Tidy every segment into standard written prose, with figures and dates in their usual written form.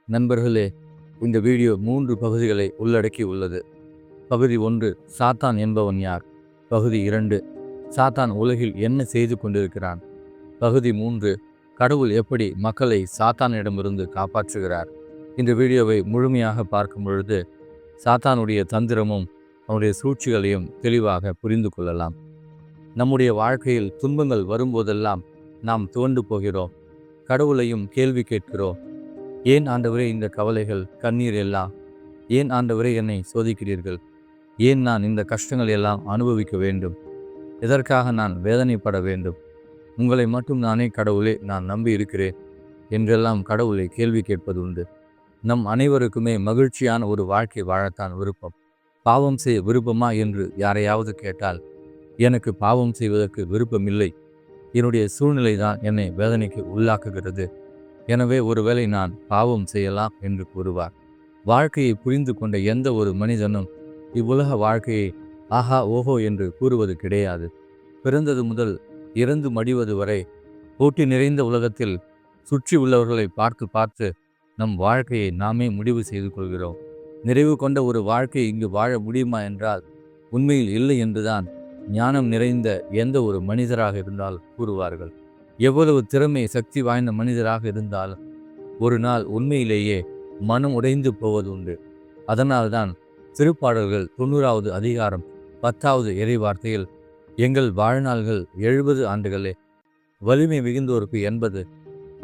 நண்பர்களே, இந்த வீடியோ 3 பகுதிகளை உள்ளடக்கி உள்ளது. பகுதி 1, சாத்தான் என்பவன் யார்? பகுதி 2, சாத்தான் உலகில் என்ன செய்து கொண்டிருக்கிறான்? பகுதி 3, கடவுள் எப்படி மக்களை சாத்தானிடமிருந்து காப்பாற்றுகிறார்? இந்த வீடியோவை முழுமையாக பார்க்கும் பொழுது சாத்தானுடைய தந்திரமும் அவனுடைய சூழ்ச்சிகளையும் தெளிவாக புரிந்து கொள்ளலாம். நம்முடைய வாழ்க்கையில் துன்பங்கள் வரும்போதெல்லாம் நாம் துவண்டு போகிறோம். கடவுளையும் கேள்வி கேட்கிறோம். ஏன் ஆண்டவரே இந்த கவலைகள், கண்ணீர் எல்லாம்? ஏன் ஆண்டவரே என்னை சோதிக்கிறீர்கள்? ஏன் நான் இந்த கஷ்டங்கள் எல்லாம் அனுபவிக்க வேண்டும்? எதற்காக நான் வேதனைப்பட வேண்டும்? உங்களை மட்டும் நானே கடவுளே நான் நம்பி இருக்கிறேன் என்றெல்லாம் கடவுளை கேள்வி கேட்பது உண்டு. நம் அனைவருக்குமே மகிழ்ச்சியான ஒரு வாழ்க்கை வாழத்தான் விருப்பம். பாவம் செய்ய விருப்பமா என்று யாரையாவது கேட்டால், எனக்கு பாவம் செய்வதற்கு விருப்பமில்லை, என்னுடைய சூழ்நிலை தான் என்னை வேதனைக்கு உள்ளாக்குகிறது, எனவே ஒருவேளை நான் பாவம் செய்யலாம் என்று கூறுவார். வாழ்க்கையை புரிந்து கொண்ட எந்த ஒரு மனிதனும் இவ்வுலக வாழ்க்கையை ஆஹா ஓஹோ என்று கூறுவது கிடையாது. பிறந்தது முதல் இறந்து மடிவது வரை போட்டி நிறைந்த உலகத்தில் சுற்றி உள்ளவர்களை பார்த்து பார்த்து நம் வாழ்க்கையை நாமே முடிவு செய்து கொள்கிறோம். நிறைவு கொண்ட ஒரு வாழ்க்கை இங்கு வாழ முடியுமா என்றால் உண்மையில் இல்லை என்றுதான் ஞானம் நிறைந்த எந்த ஒரு மனிதராக இருந்தால் கூறுவார்கள். எவ்வளவு திறமை சக்தி வாய்ந்த மனிதராக இருந்தாலும் ஒரு நாள் உண்மையிலேயே மனம் உடைந்து போவது உண்டு. அதனால்தான் திருப்பாடல்கள் 90வது அதிகாரம் 10வது இறைவார்த்தையில், எங்கள் வாழ்நாள்கள் 70 ஆண்டுகளே, வலிமை மிகுந்தோருக்கு 80,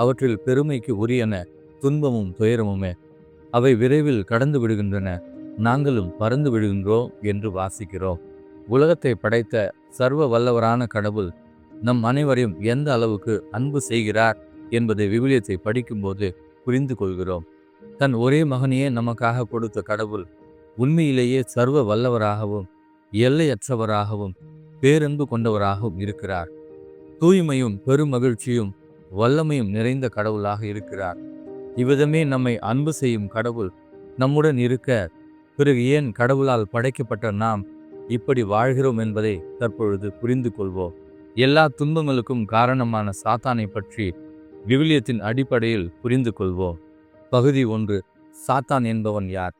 அவற்றில் பெருமைக்கு உரியன துன்பமும் துயரமுமே, அவை விரைவில் கடந்து விடுகின்றன, நாங்களும் பறந்து விடுகின்றோம் என்று வாசிக்கிறோம். உலகத்தை படைத்த சர்வ வல்லவரான கடவுள் நம் அனைவரையும் எந்த அளவுக்கு அன்பு செய்கிறார் என்பதை விவிலியத்தை படிக்கும்போது புரிந்து கொள்கிறோம். தன் ஒரே மகனையே நமக்காக கொடுத்த கடவுள் உண்மையிலேயே சர்வ வல்லவராகவும் எல்லையற்றவராகவும் பேரன்பு கொண்டவராகவும் இருக்கிறார். தூய்மையும் பெருமகிழ்ச்சியும் வல்லமையும் நிறைந்த கடவுளாக இருக்கிறார். இவ்விதமே நம்மை அன்பு செய்யும் கடவுள் நம்முடன் இருக்க, பிறகு ஏன் கடவுளால் படைக்கப்பட்ட நாம் இப்படி வாழ்கிறோம் என்பதை தற்பொழுது புரிந்து கொள்வோம். எல்லா துன்பங்களுக்கும் காரணமான சாத்தானை பற்றி விவிலியத்தின் அடிப்படையில் புரிந்து கொள்வோம். பகுதி 1, சாத்தான் என்பவன் யார்?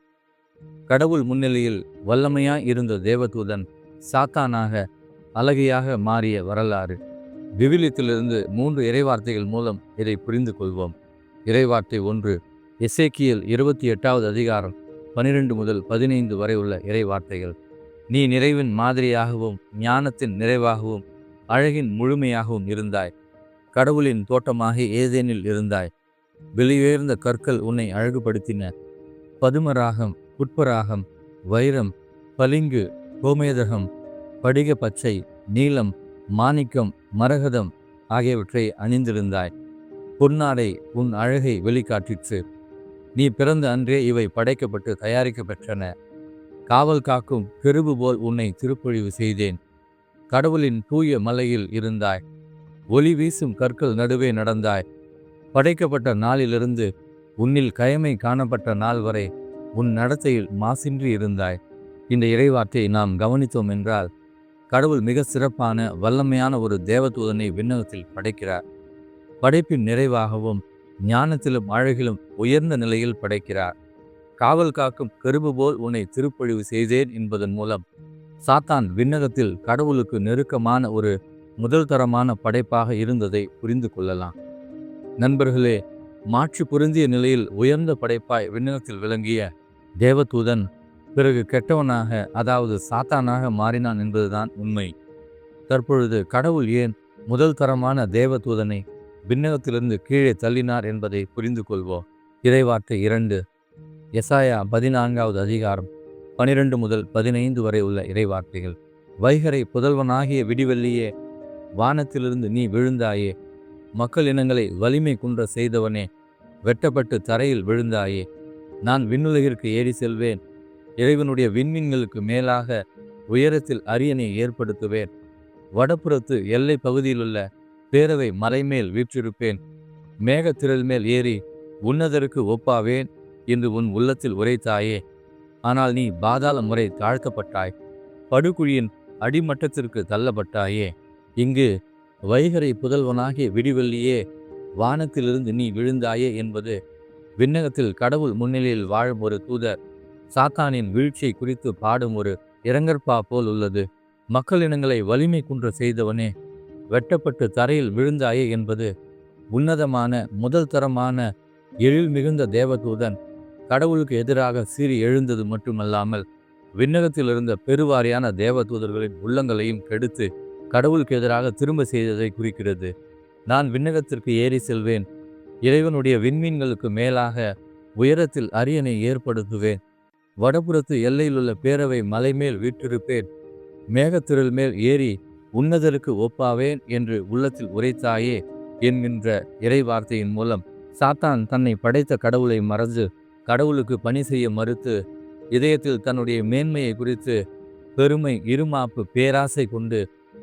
கடவுள் முன்னிலையில் வல்லமையாய் இருந்த தேவதூதன் சாத்தானாக அழகியாக மாறிய வரலாறு. விவிலியத்திலிருந்து 3 இறைவார்த்தைகள் மூலம் இதை புரிந்து கொள்வோம். இறைவார்த்தை 1, எசேக்கியேல் 28வது அதிகாரம் 12 முதல் 15 வரை உள்ள இறைவார்த்தைகள். நீ நிறைவின் மாதிரியாகவும் ஞானத்தின் நிறைவாகவும் அழகின் முழுமையாகவும் இருந்தாய். கடவுளின் தோட்டமாக ஏதேனில் இருந்தாய். வெளியுயர்ந்த கற்கள் உன்னை அழகுபடுத்தின. பதுமராகம், புட்பராகம், வைரம், பளிங்கு, கோமேதகம், படிக பச்சை, நீலம், மாணிக்கம், மரகதம் ஆகியவற்றை அணிந்திருந்தாய். பொன்னாடை உன் அழகை வெளிக்காட்டிற்று. நீ பிறந்த அன்றே இவை படைக்கப்பட்டு தயாரிக்கப்பெற்றன. காவல் காக்கும் கெருபு போல் உன்னை திருப்பொழிவு செய்தேன். கடவுளின் தூய மலையில் இருந்தாய். ஒளி வீசும் கற்கள் நடுவே நடந்தாய். படைக்கப்பட்ட நாளிலிருந்து உன்னில் கயமை காணப்பட்ட நாள் வரை உன் நடத்தையில் மாசின்றி இருந்தாய். இந்த இறைவார்த்தையை நாம் கவனித்தோம் என்றால், கடவுள் மிக சிறப்பான வல்லமையான ஒரு தேவதூதனை விண்ணகத்தில் படைக்கிறார். படைப்பின் நிறைவாகவும் ஞானத்திலும் அழகிலும் உயர்ந்த நிலையில் படைக்கிறார். காவல் காக்கும் கெருபு போல் உன்னை திருப்பொழிவு செய்தேன் என்பதன் மூலம் சாத்தான் விண்ணகத்தில் கடவுளுக்கு நெருக்கமான ஒரு முதல் தரமான படைப்பாக இருந்ததை புரிந்து கொள்ளலாம். நண்பர்களே, மாற்று பொருந்திய நிலையில் உயர்ந்த படைப்பாய் விண்ணகத்தில் விளங்கிய தேவதூதன் பிறகு கெட்டவனாக, அதாவது சாத்தானாக மாறினான் என்பதுதான் உண்மை. தற்பொழுது கடவுள் ஏன் முதல் தரமான தேவதூதனை விண்ணகத்திலிருந்து கீழே தள்ளினார் என்பதை புரிந்து கொள்வோம். இறைவார்த்தை 2, எசாயா 14வது அதிகாரம் 12 முதல் 15 வரை உள்ள இறைவார்த்தைகள். வைகரை புதல்வனாகிய விடிவெள்ளியே, வானத்திலிருந்து நீ விழுந்தாயே. மக்கள் இனங்களை வலிமை குன்ற செய்தவனே, வெட்டப்பட்டு தரையில் விழுந்தாயே. நான் விண்ணுலகிற்கு ஏறி செல்வேன். இறைவனுடைய விண்மீன்களுக்கு மேலாக உயரத்தில் அரியணை ஏற்படுத்துவேன். வடபுறத்து எல்லை பகுதியிலுள்ள பேரவை மலைமேல் வீற்றிருப்பேன். மேகத்திரள் மேல் ஏறி உன்னதருக்கு ஒப்பாவேன் என்று உன் உள்ளத்தில் உரைத்தாயே. ஆனால் நீ பாதாள முறை தாழ்த்தப்பட்டாய். படுகுழியின் அடிமட்டத்திற்கு தள்ளப்பட்டாயே. இங்கு வைகரை புதல்வனாகிய விடிவெள்ளியே, வானத்திலிருந்து நீ விழுந்தாயே என்பது விண்ணகத்தில் கடவுள் முன்னிலையில் வாழும் ஒரு தூதர் சாத்தானின் வீழ்ச்சியை குறித்து பாடும் ஒரு இரங்கற்பா போல் உள்ளது. மக்களினங்களை வலிமை குன்ற செய்தவனே, வெட்டப்பட்டு தரையில் விழுந்தாயே என்பது உன்னதமான முதல் தரமான எழில் மிகுந்த தேவதூதன் கடவுளுக்கு எதிராக சீறி எழுந்தது மட்டுமல்லாமல் விண்ணகத்தில் இருந்த பெருவாரியான தேவதூதர்களின் உள்ளங்களையும் கெடுத்து கடவுளுக்கு எதிராக திரும்ப செய்ததை குறிக்கிறது. நான் விண்ணகத்திற்கு ஏறி செல்வேன், இறைவனுடைய விண்மீன்களுக்கு மேலாக உயரத்தில் அரியணை ஏற்படுத்துவேன், வடபுறத்து எல்லையிலுள்ள பேரவை மலை மேல் வீற்றிருப்பேன், மேகத்திரள் மேல் ஏறி உன்னதருக்கு ஒப்பாவேன் என்று உள்ளத்தில் உரைத்தாயே என்கின்ற இறை வார்த்தையின் மூலம் சாத்தான் தன்னை படைத்த கடவுளை மறந்து கடவுளுக்கு பணி செய்ய மறுத்து இதயத்தில் தன்னுடைய மேன்மையை குறித்து பெருமை, இருமாப்பு, பேராசை கொண்டு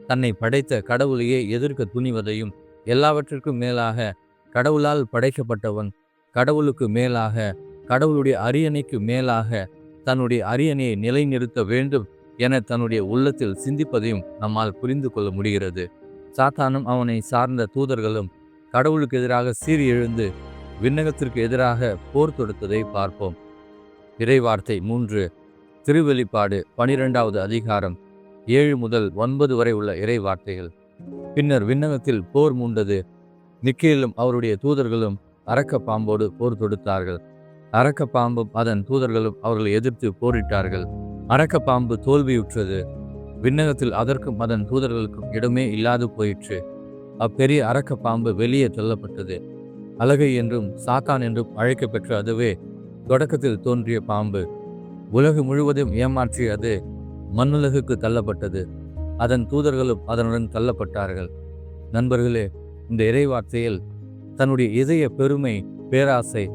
தன்னை படைத்த கடவுளையே எதிர்க்க துணிவதையும், எல்லாவற்றிற்கும் மேலாக கடவுளால் படைக்கப்பட்டவன் கடவுளுக்கு மேலாக கடவுளுடைய அரியணைக்கு மேலாக தன்னுடைய அரியணையை நிலைநிறுத்த வேண்டும் என தன்னுடைய உள்ளத்தில் சிந்திப்பதையும் நம்மால் புரிந்து கொள்ள முடிகிறது. சாத்தானும் அவனை சார்ந்த தூதர்களும் கடவுளுக்கு எதிராக சீறி எழுந்து விண்ணகத்திற்கு எதிராக போர் தொடுத்ததை பார்ப்போம். இறைவார்த்தை 3 திருவெளிப்பாடு 12வது அதிகாரம் 7 முதல் 9 வரை உள்ள இறை வார்த்தைகள். பின்னர் விண்ணகத்தில் போர் மூண்டது. மிக்கேலும் அவருடைய தூதர்களும் அரக்க பாம்போடு போர் தொடுத்தார்கள். அரக்க பாம்பும் அதன் தூதர்களும் அவர்களை எதிர்த்து போரிட்டார்கள். அரக்க பாம்பு தோல்வியுற்றது. விண்ணகத்தில் அதற்கும் அதன் தூதர்களுக்கும் இடமே இல்லாது போயிற்று. அப்பெரிய அரக்க பாம்பு வெளியே தள்ளப்பட்டது. அலகை என்றும் சாத்தான் என்றும் அழைக்கப்பெற்ற அதுவே தொடக்கத்தில் தோன்றிய பாம்பு. உலகு முழுவதும் ஏமாற்றிய அது மண்ணுலகுக்கு தள்ளப்பட்டது. அதன் தூதர்களும் அதனுடன் தள்ளப்பட்டார்கள். நண்பர்களே, இந்த இறைவார்த்தையில் தன்னுடைய இதய பெருமை, பேராசை,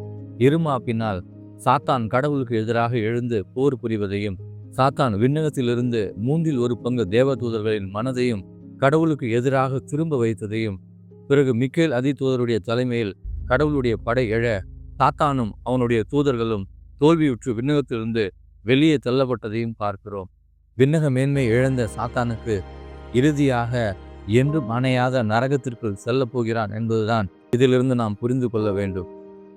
இருமாப்பினால் சாத்தான் கடவுளுக்கு எதிராக எழுந்து போர் புரிவதையும், சாத்தான் விண்ணகத்திலிருந்து 1/3 தேவதூதர்களின் மனதையும் கடவுளுக்கு எதிராக திரும்ப வைத்ததையும், பிறகு மிக்கேல் அதிதூதருடைய தலைமையில் கடவுளுடைய படை எழ சாத்தானும் அவனுடைய தூதர்களும் தோல்வியுற்று விண்ணகத்திலிருந்து வெளியே தள்ளப்பட்டதையும் பார்க்கிறோம். விண்ணக மேன்மை இழந்த சாத்தானுக்கு இறுதியாக என்றும் அணையாத நரகத்திற்குள் செல்லப் போகிறான் என்பதுதான் இதிலிருந்து நாம் புரிந்து கொள்ள வேண்டும்.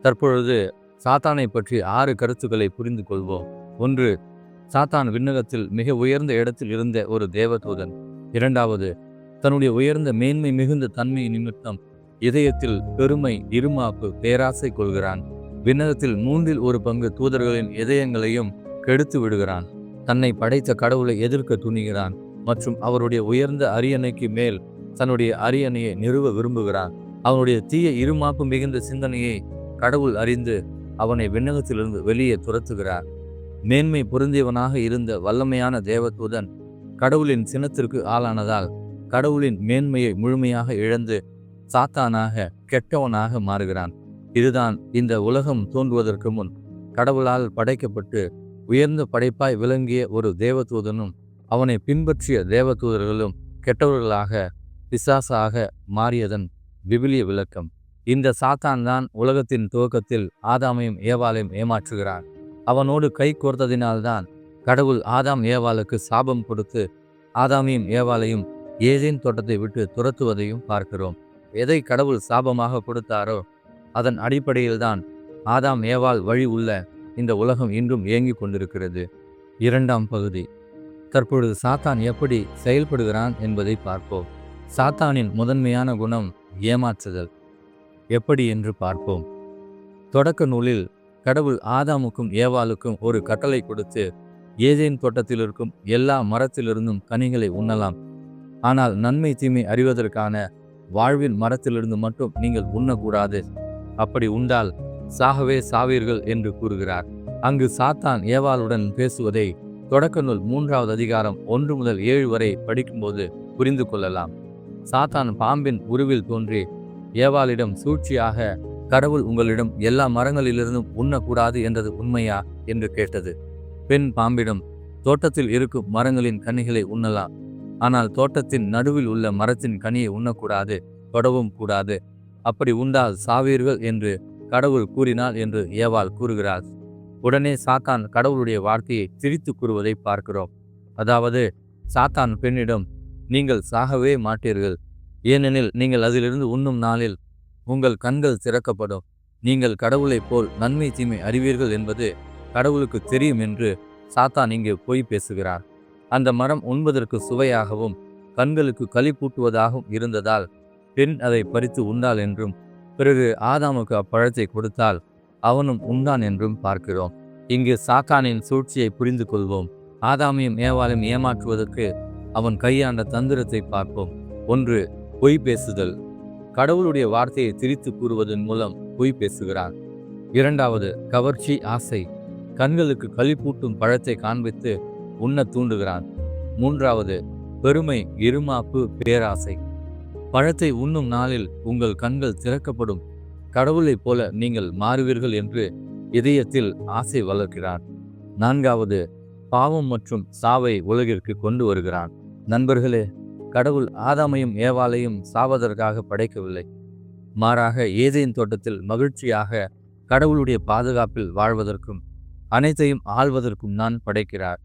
தற்பொழுது சாத்தானை பற்றி 6 கருத்துக்களை புரிந்து கொள்வோம். 1. சாத்தான் விண்ணகத்தில் மிக உயர்ந்த இடத்தில் இருந்த ஒரு தேவதூதன். 2வது, தன்னுடைய உயர்ந்த மேன்மை மிகுந்த தன்மை நிமித்தம் இதயத்தில் பெருமை, இருமாப்பு, பேராசை கொள்கிறான். விண்ணகத்தில் 1/3 தூதர்களின் இதயங்களையும் கெடுத்து விடுகிறான். தன்னை படைத்த கடவுளை எதிர்க்க துணிகிறான் மற்றும் அவருடைய உயர்ந்த அரியணைக்கு மேல் தன்னுடைய அரியணையை நிறுவ விரும்புகிறான். அவனுடைய தீய இருமாப்பு மிகுந்த சிந்தனையை கடவுள் அறிந்து அவனை விண்ணகத்திலிருந்து வெளியே துரத்துகிறார். மேன்மை பொருந்தியவனாக இருந்த வல்லமையான தேவதூதன் கடவுளின் சினத்திற்கு ஆளானதால் கடவுளின் மேன்மையை முழுமையாக இழந்து சாத்தானாக, கெட்டவனாக மாறுகிறான். இதுதான் இந்த உலகம் தோன்றுவதற்கு முன் கடவுளால் படைக்கப்பட்டு உயர்ந்த படைப்பாய் விளங்கிய ஒரு தேவதூதனும் அவனை பின்பற்றிய தேவதூதர்களும் கெட்டவர்களாக, பிசாசாக மாறியதன் விவிலிய விளக்கம். இந்த சாத்தான் தான் உலகத்தின் துவக்கத்தில் ஆதாமையும் ஏவாளையும் ஏமாற்றுகிறான். அவனோடு கை கோர்த்ததினால்தான் கடவுள் ஆதாம் ஏவாளுக்கு சாபம் கொடுத்து ஆதாமையும் ஏவாளையும் ஏதேன் தோட்டத்தை விட்டு துரத்துவதையும் பார்க்கிறோம். எதை கடவுள் சாபமாக கொடுத்தாரோ அதன் அடிப்படையில்தான் ஆதாம் ஏவாள் வழி உள்ள இந்த உலகம் இன்றும் இயங்கிக் கொண்டிருக்கிறது. 2ஆம் பகுதி. தற்பொழுது சாத்தான் எப்படி செயல்படுகிறான் என்பதை பார்ப்போம். சாத்தானின் முதன்மையான குணம் ஏமாற்றுதல். எப்படி என்று பார்ப்போம். தொடக்க நூலில் கடவுள் ஆதாமுக்கும் ஏவாளுக்கும் ஒரு கட்டளை கொடுத்து, ஏதேன் தோட்டத்தில் இருக்கும் எல்லா மரத்திலிருந்தும் கனிகளை உண்ணலாம், ஆனால் நன்மை தீமை அறிவதற்கான வாழ்வின் மரத்திலிருந்து மட்டும் நீங்கள் உண்ணக்கூடாது, அப்படி உண்டால் சாகவே சாவீர்கள் என்று கூறுகிறார். அங்கு சாத்தான் ஏவாளுடன் பேசுவதை தொடக்க நூல் 3வது அதிகாரம் 1 முதல் 7 வரை படிக்கும்போது புரிந்து கொள்ளலாம். சாத்தான் பாம்பின் உருவில் தோன்றி ஏவாளிடம் சூழ்ச்சியாக, கடவுள் உங்களிடம் எல்லா மரங்களிலிருந்தும் உண்ணக்கூடாது என்றது உண்மையா என்று கேட்டது. பெண் பாம்பிடம், தோட்டத்தில் இருக்கும் மரங்களின் கனிகளை உண்ணலாம், ஆனால் தோட்டத்தின் நடுவில் உள்ள மரத்தின் கனியை உண்ணக்கூடாது, தொடவும் கூடாது, அப்படி உண்டால் சாவீர்கள் என்று கடவுள் கூறினார் என்று ஏவாள் கூறுகிறார். உடனே சாத்தான் கடவுளுடைய வார்த்தையை திரித்து கூறுவதை பார்க்கிறோம். அதாவது, சாத்தான் பெண்ணிடம், நீங்கள் சாகவே மாட்டீர்கள், ஏனெனில் நீங்கள் அதிலிருந்து உண்ணும் நாளில் உங்கள் கண்கள் திறக்கப்படும், நீங்கள் கடவுளைப் போல் நன்மை தீமை அறிவீர்கள் என்பது கடவுளுக்கு தெரியும் என்று சாத்தான் இங்கு பொய் பேசுகிறார். அந்த மரம் உண்பதற்கு சுவையாகவும் கண்களுக்கு களிப்பூட்டுவதாகவும் இருந்ததால் பெண் அதை பறித்து உண்டாள் என்றும், பிறகு ஆதாமுக்கு அப்பழத்தை கொடுத்தால் அவனும் உண்டான் என்றும் பார்க்கிறோம். இங்கு சாத்தானின் சூழ்ச்சியை புரிந்து கொள்வோம். ஆதாமையும் ஏவாளையும் ஏமாற்றுவதற்கு அவன் கையாண்ட தந்திரத்தை பார்ப்போம். 1. பொய் பேசுதல். கடவுளுடைய வார்த்தையை திரித்து கூறுவதன் மூலம் பொய் பேசுகிறார். 2. கவர்ச்சி ஆசை. கண்களுக்கு களிப்பூட்டும் பழத்தை காண்பித்து உண்ண தூண்டுகிறான். 3. பெருமை இருமாப்பு பேராசை. பழத்தை உண்ணும் நாளில் உங்கள் கண்கள் திறக்கப்படும், கடவுளைப் போல நீங்கள் மாறுவீர்கள் என்று இதயத்தில் ஆசை வளர்க்கிறான். 4. பாவம் மற்றும் சாவை உலகிற்கு கொண்டு வருகிறான். நண்பர்களே, கடவுள் ஆதாமையும் ஏவாளையும் சாவதற்காக படைக்கவில்லை. மாறாக ஏதேன் தோட்டத்தில் மகிழ்ச்சியாக கடவுளுடைய பாதுகாப்பில் வாழ்வதற்கும் அனைத்தையும் ஆள்வதற்கும் நான் படைக்கிறார்.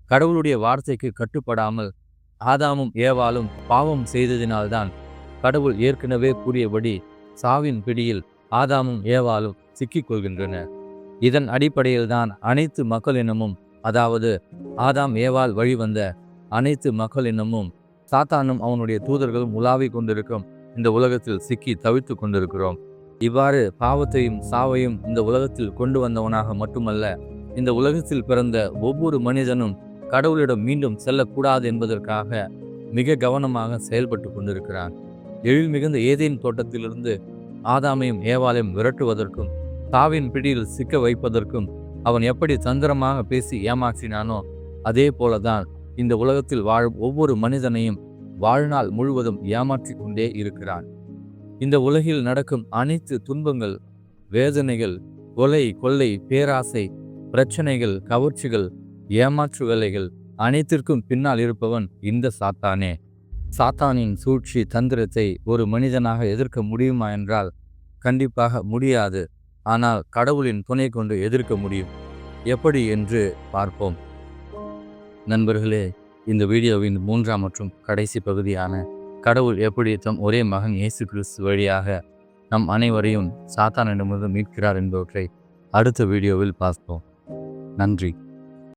கடவுளுடைய வார்த்தைக்கு கட்டுப்படாமல் ஆதாமும் ஏவாளும் பாவம் செய்ததினால்தான் கடவுள் ஏற்கனவே கூறியபடி சாவின் பிடியில் ஆதாமும் ஏவாளும் சிக்கிக்கொள்கின்றனர். இதன் அடிப்படையில்தான் அனைத்து மக்களினமும், அதாவது ஆதாம் ஏவாள் வழிவந்த அனைத்து மக்களினமும் சாத்தானும் அவனுடைய தூதர்களும் உலாவிக் கொண்டிருக்கும் இந்த உலகத்தில் சிக்கி தவித்து கொண்டிருக்கிறோம். இவ்வாறு பாவத்தையும் சாவையும் இந்த உலகத்தில் கொண்டு வந்தவனாக மட்டுமல்ல, இந்த உலகத்தில் பிறந்த ஒவ்வொரு மனிதனும் கடவுளிடம் மீண்டும் செல்லக்கூடாது என்பதற்காக மிக கவனமாக செயல்பட்டு கொண்டிருக்கிறான். எழில் மிகுந்த ஏதேன் தோட்டத்திலிருந்து ஆதாமையும் ஏவாளையும் விரட்டுவதற்கும் சாவின் பிடியில் சிக்க வைப்பதற்கும் அவன் எப்படி தந்திரமாக பேசி ஏமாற்றினானோ அதே போலதான் இந்த உலகத்தில் வாழும் ஒவ்வொரு மனிதனையும் வாழ்நாள் முழுவதும் ஏமாற்றி கொண்டே இருக்கிறான். இந்த உலகில் நடக்கும் அனைத்து துன்பங்கள், வேதனைகள், கொலை, கொள்ளை, பேராசை, பிரச்சனைகள், கவர்ச்சிகள், ஏமாற்று வேலைகள் அனைத்திற்கும் பின்னால் இருப்பவன் இந்த சாத்தானே. சாத்தானின் சூழ்ச்சி தந்திரத்தை ஒரு மனிதனாக எதிர்க்க முடியுமா என்றால் கண்டிப்பாக முடியாது. ஆனால் கடவுளின் துணை கொண்டு எதிர்க்க முடியும். எப்படி என்று பார்ப்போம். நண்பர்களே, இந்த வீடியோவின் 3ஆம் மற்றும் கடைசி பகுதியான கடவுள் எப்படி தம் ஒரே மகன் இயேசு கிறிஸ்து வழியாக நம் அனைவரையும் சாத்தானிடமிருந்து மீட்கிறார் என்பவற்றை அடுத்த வீடியோவில் பார்ப்போம். நன்றி.